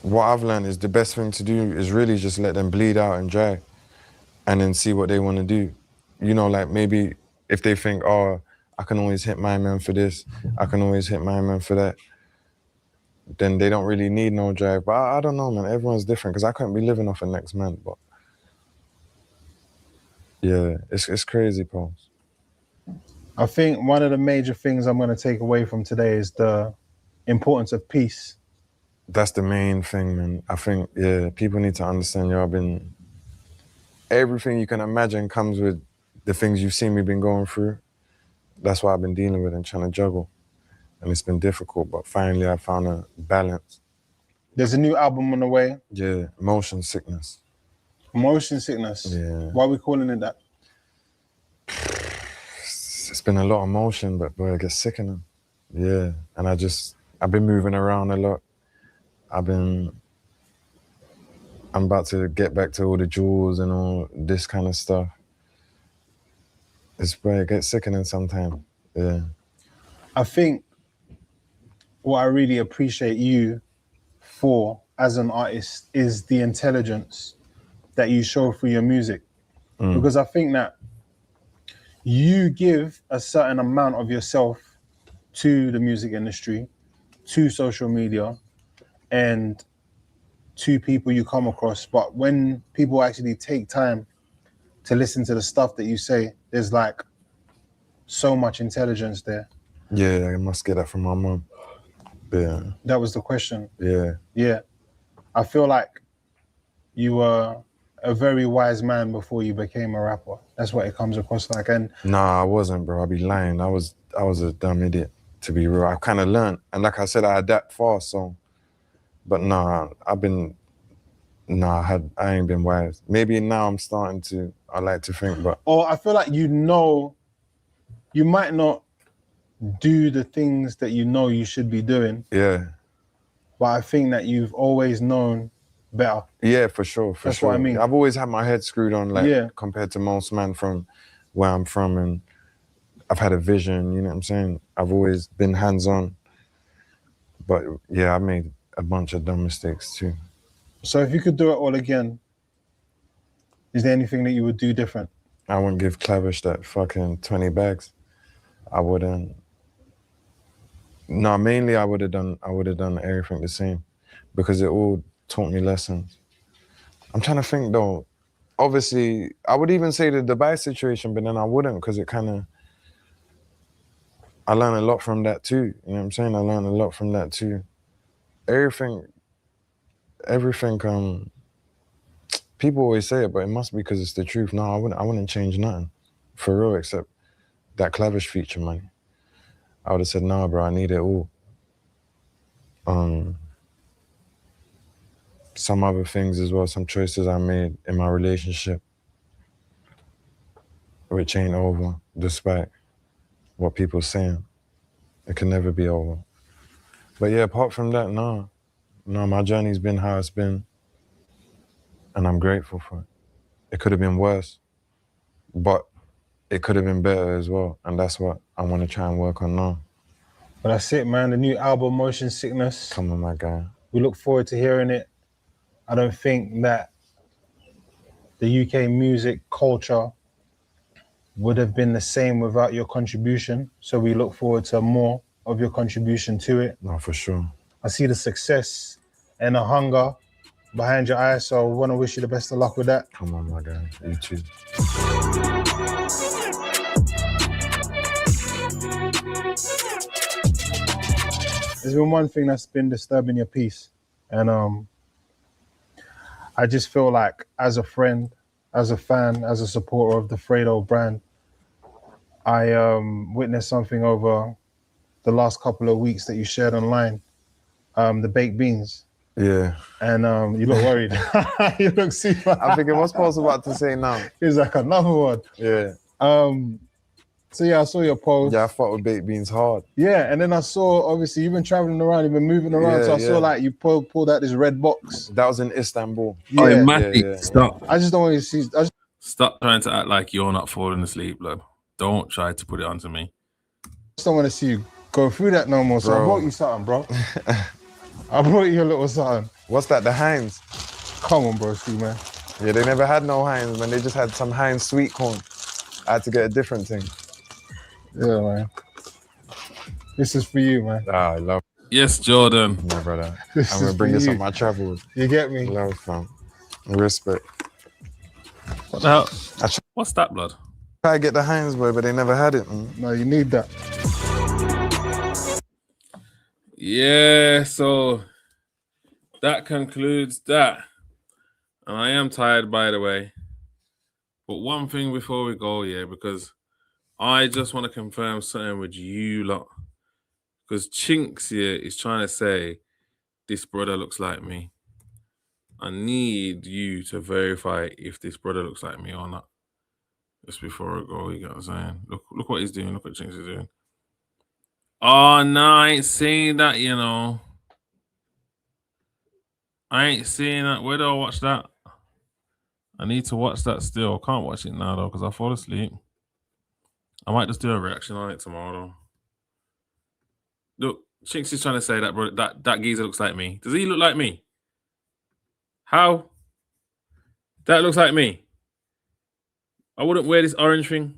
What I've learned is the best thing to do is really just let them bleed out and dry, and then see what they want to do. Like maybe if they think, oh, I can always hit my man for this, I can always hit my man for that, then they don't really need no drive. But I don't know, man. Everyone's different, because I couldn't be living off of next man. But yeah, it's crazy, Paul. I think one of the major things I'm going to take away from today is the importance of peace. That's the main thing, man. I think, people need to understand, everything you can imagine comes with the things you've seen me been going through. That's what I've been dealing with and trying to juggle. And it's been difficult, but finally I found a balance. There's a new album on the way. Yeah, Motion Sickness. Motion Sickness? Yeah. Why are we calling it that? It's been a lot of motion, but boy, it gets sickening. Yeah, and I've been moving around a lot. I'm about to get back to all the jewels and all this kind of stuff. It gets sickening sometimes, yeah. I think what I really appreciate you for as an artist is the intelligence that you show through your music. Because I think that you give a certain amount of yourself to the music industry, to social media, and to people you come across. But when people actually take time to listen to the stuff that you say, there's like so much intelligence there. Yeah, I must get that from my mom. Yeah. That was the question. Yeah. Yeah. I feel like you were a very wise man before you became a rapper. That's what it comes across like. And nah, I wasn't, bro. I'd be lying. I was a dumb idiot, to be real. I kind of learned. And like I said, I adapt fast, so. But nah, I ain't been wise. Maybe now I'm starting to, I like to think, but. Or I feel like you might not do the things that you should be doing. Yeah. But I think that you've always known better. Yeah, for sure, for That's sure. what I mean. I've always had my head screwed on, compared to most men from where I'm from, and I've had a vision, you know what I'm saying? I've always been hands-on. But yeah, I made a bunch of dumb mistakes too. So if you could do it all again, is there anything that you would do different? I wouldn't give Clavish that fucking 20 bags. I wouldn't. No, mainly I would have done everything the same, because it all taught me lessons. I'm trying to think though. Obviously, I would even say the Dubai situation, but then I wouldn't, because I learned a lot from that too. You know what I'm saying? I learned a lot from that too. Everything, people always say it, but it must be because it's the truth. No, I wouldn't change nothing, for real, except that Clavish feature money. I would have said, nah, bro, I need it all. Some other things as well, some choices I made in my relationship, which ain't over, despite what people saying. It can never be over. But yeah, apart from that, no, my journey's been how it's been, and I'm grateful for it. It could have been worse, but it could have been better as well, and that's what I want to try and work on now. But that's it, man. The new album, Motion Sickness. Come on, my guy. We look forward to hearing it. I don't think that the UK music culture would have been the same without your contribution. So we look forward to more of your contribution to it. No, for sure. I see the success and the hunger behind your eyes. So I want to wish you the best of luck with that. Come on, my guy. You too. There's been one thing that's been disturbing your peace. And I just feel like as a friend, as a fan, as a supporter of the Fredo brand, I witnessed something over the last couple of weeks that you shared online, the baked beans. Yeah. And you look worried. You look super. I'm thinking, what's Paul's about to say now? He's like, another one. Yeah. So yeah, I saw your post. Yeah, I fought with baked beans hard. Yeah, and then I saw, obviously, you've been traveling around, you've been moving around. Yeah, So I yeah. saw like you pulled out this red box. That was in Istanbul. Yeah. Oh, Matty, yeah. stop. I just don't want you to see. Stop trying to act like you're not falling asleep, blood. Don't try to put it onto me. Just don't want to see you go through that no more. So I Bro. brought you something, bro. I brought you a little something. What's that? The Heinz? Come on, bro, see, man. Yeah, they never had no Heinz, man. They just had some Heinz sweet corn. I had to get a different thing. Yeah, man. This is for you, man. Ah, I love Yes, Jordan. my brother. This I'm gonna is bring for this you. on my travels. You get me? Love, fam. Respect. What the hell? I try What's that, blood? to get the Heinz boy, but they never had it, man. No, you need that. Yeah, so that concludes that. And I am tired, by the way. But one thing before we go, yeah, because I just want to confirm something with you lot. Because Chinks here is trying to say this brother looks like me. I need you to verify if this brother looks like me or not. Just before I go, you get what I'm saying? Look what he's doing. Look what Chinks is doing. Oh, no, I ain't seeing that, you know. I ain't seeing that. Where do I watch that? I need to watch that still. Can't watch it now, though, because I fall asleep. I might just do a reaction on it tomorrow. Look, Chinks is trying to say that, bro, that geezer looks like me. Does he look like me? How? That looks like me. I wouldn't wear this orange thing.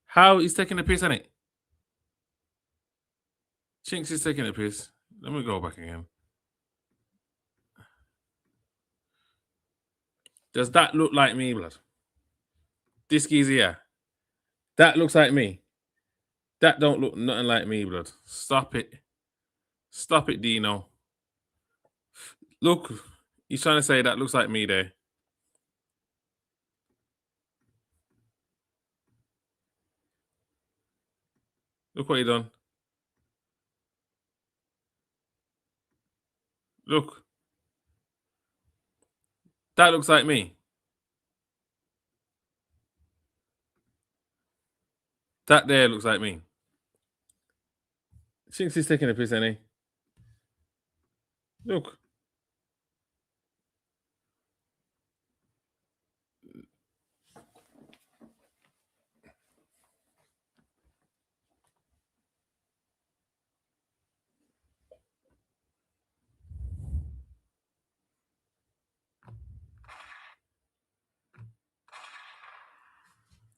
How? He's taking a piss, isn't it? Chinks is taking a piss. Let me go back again. Does that look like me, blood? This geezer here. That looks like me. That don't look nothing like me, blood. Stop it. Stop it, Dino. Look, he's trying to say that looks like me there. Look what he done. Look. That looks like me. That there looks like me. Chinks is taking a piss, ain't he? Look.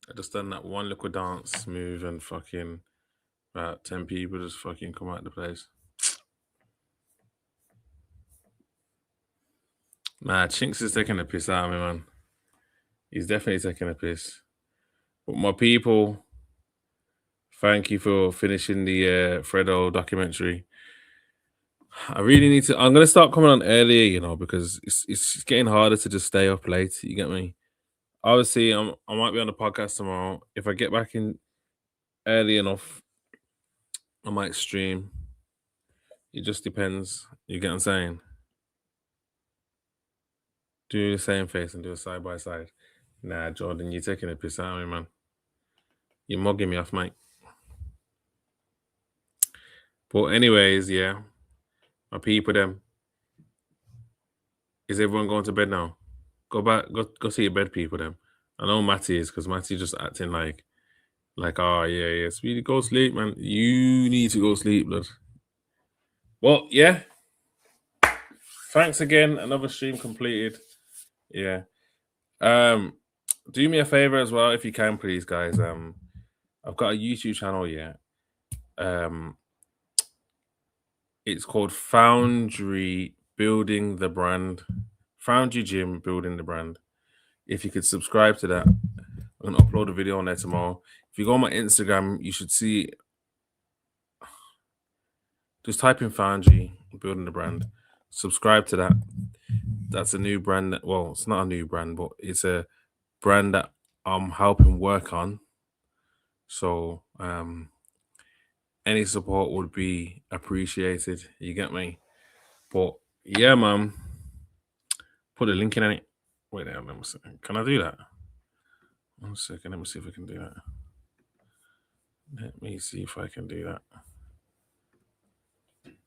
I just done that one little dance move and fucking about 10 people just fucking come out of the place. Nah, Chinks is taking a piss out of me, man. He's definitely taking a piss. But my people, thank you for finishing the Fredo documentary. I really need to. I'm gonna start coming on earlier, you know, because it's getting harder to just stay up late. You get me? Obviously, I might be on the podcast tomorrow. If I get back in early enough, I might stream. It just depends. You get what I'm saying? Do the same face and do a side by side. Nah, Jordan, you're taking a piss out of me, man. You're mugging me off, mate. But anyways, yeah. My people, them. Is everyone going to bed now? Go back, go see your bed, people, them. I know Matty is, because Matty just acting like Like, oh yeah, Speedy, go sleep, man. You need to go sleep, blood. Well, yeah. Thanks again. Another stream completed. Yeah. Do me a favor as well, if you can, please, guys. I've got a YouTube channel, yeah. It's called Foundry Building the Brand. Foundry Gym Building the Brand. If you could subscribe to that, I'm gonna upload a video on there tomorrow. If you go on my Instagram, you should see. Just type in Foundry Building the Brand. Subscribe to that. That's a new brand. Well, it's not a new brand, but it's a brand that I'm helping work on. So any support would be appreciated. You get me? But yeah, man. Put a link in it. Wait there, let me see. Can I do that? 1 second. Let me see if I can do that. Let me see if I can do that.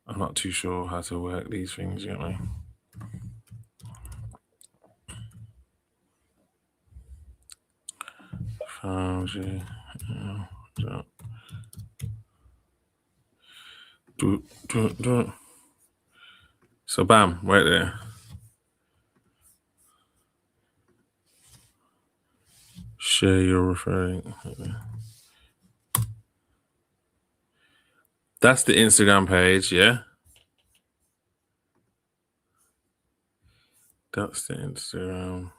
I'm not too sure how to work these things, you get me? Foundry. Do. So bam, right there. Share your referring. That's the Instagram page, yeah. That's the Instagram.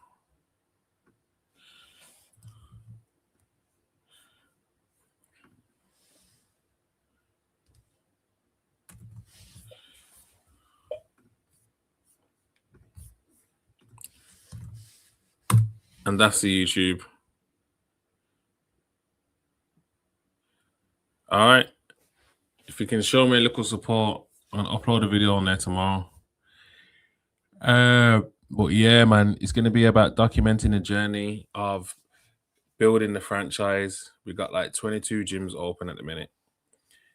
And that's the YouTube. All right. If you can show me a little support, I'll upload a video on there tomorrow. But yeah, man, it's going to be about documenting the journey of building the franchise. We got like 22 gyms open at the minute.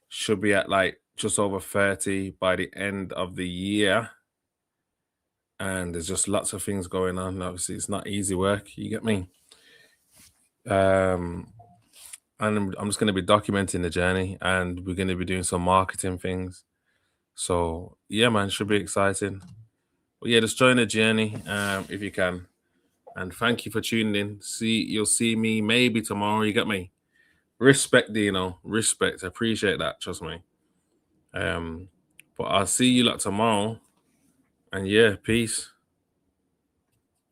Should be at like just over 30 by the end of the year. And there's just lots of things going on. Obviously, it's not easy work. You get me? And I'm just going to be documenting the journey, and we're going to be doing some marketing things. So yeah, man, should be exciting. But yeah, just join the journey if you can. And thank you for tuning in. You'll see me maybe tomorrow. You get me? Respect, Dino. Respect. I appreciate that. Trust me. But I'll see you lot tomorrow. And yeah, peace.